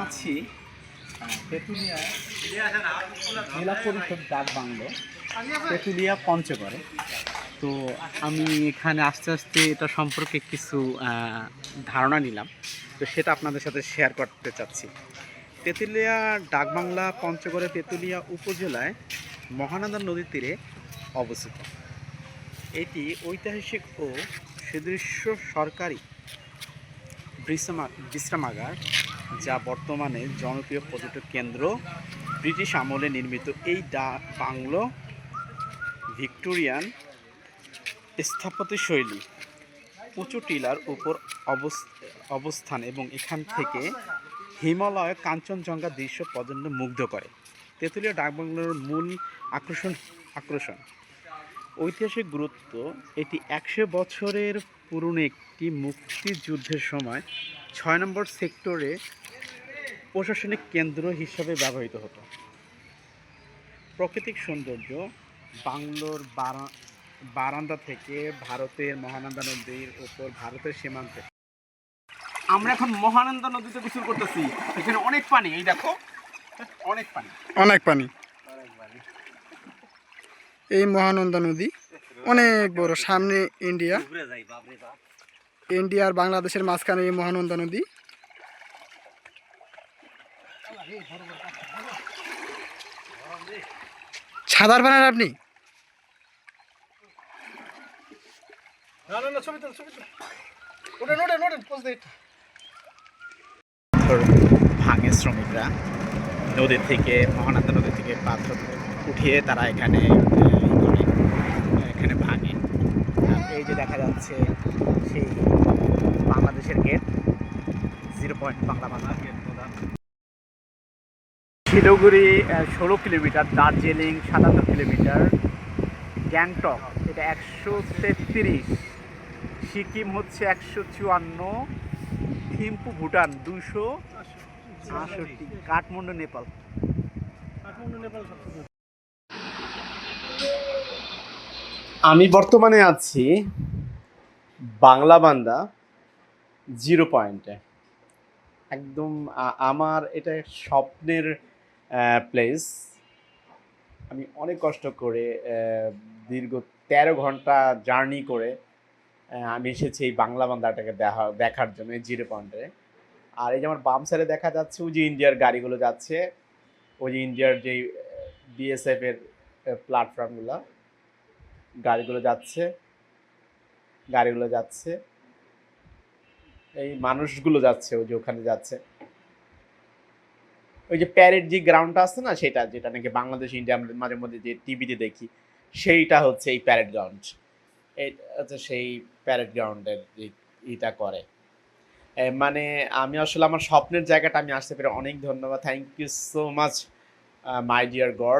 আছি তেঁতুলিয়া জেলা পরিষদ ডাক বাংলো তেঁতুলিয়া পঞ্চগড়ে। তো আমি এখানে আস্তে আস্তে এটা সম্পর্কে কিছু ধারণা নিলাম, তো সেটা আপনাদের সাথে শেয়ার করতে চাচ্ছি। তেঁতুলিয়া ডাকবাংলা পঞ্চগড়ে তেঁতুলিয়া উপজেলায় মহানন্দা নদীর তীরে অবস্থিত। এটি ঐতিহাসিক ও সুদৃশ্য সরকারি বিশ্রামাগার, যা বর্তমানে জনপ্রিয় পর্যটক কেন্দ্র। ব্রিটিশ আমলে নির্মিত এই বাংলো ভিক্টোরিয়ান স্থাপত্যশৈলী, উঁচু টিলার উপর অবস্থান এবং এখান থেকে হিমালয় কাঞ্চনজঙ্ঘা দৃশ্য পর্যন্ত মুগ্ধ করে। তেঁতুলিয়া ডাকবাংলোর মূল আকর্ষণ ঐতিহাসিক গুরুত্ব। এটি 100 বছরের পুরনো একটি মুক্তিযুদ্ধের সময় 6 নম্বর সেক্টরে প্রশাসনিক কেন্দ্র হিসাবে ব্যবহৃত হতো। প্রাকৃতিক সৌন্দর্য, বাংলোর বারান্দা থেকে ভারতের মহানন্দা নদীর উপর ভারতের সীমান্তে। আমরা এখন মহানন্দা নদীতে গোসল করতেছি। এখানে অনেক পানি, এই দেখো অনেক পানি, অনেক পানি। এই মহানন্দা নদী অনেক বড়, সামনে ইন্ডিয়া আর বাংলাদেশের মাঝখানে এই মহানন্দা নদী। ছাদার বানান আপনি ভাঙে শ্রমিকরা নদী থেকে, মহানন্দা নদী থেকে পাথর উঠিয়ে তারা এখানে ভাঙে। এই যে দেখা যাচ্ছে সেই বাংলাদেশের gate, 0 point Bangla gate. Siliguri 16 kilometre, Darjeeling 77 kilometre, Gangtok এটা 133, সিকিম হচ্ছে 154, থিম্পু ভুটান 268, কাঠমান্ডু নেপাল। আমি বর্তমানে আছি বাংলাবান্ধা 0 পয়েন্টে। একদম আমার এটা স্বপ্নের প্লেস। আমি অনেক কষ্ট করে দীর্ঘ 13 ঘন্টা জার্নি করে আমি এসেছি এই বাংলাবান্ধাটাকে দেখার জন্য, এই 0 পয়েন্টে। আর এই যে আমার বাম সাইডে দেখা যাচ্ছে ওই যে ইন্ডিয়ার গাড়িগুলো যাচ্ছে, ওই যে ইন্ডিয়ার যেই বিএসএফ এর প্ল্যাটফর্মগুলো, গাড়িগুলো যাচ্ছে, এই মানুষগুলো যাচ্ছে, ওই যে ওখানে যাচ্ছে। ওই যে প্যারেড যে গ্রাউন্ডটা আছে না, সেটা যেটা নাকি বাংলাদেশ ইন্ডিয়া মাঝে মধ্যে যে টিভিতে দেখি, সেইটা হচ্ছে এই প্যারেড গ্রাউন্ড। এই হচ্ছে সেই প্যারেড গ্রাউন্ডের এটা করে। মানে আমি আসলে আমার স্বপ্নের জায়গাটা আমি আসতে পেরে অনেক ধন্যবাদ। Thank you so much my dear god.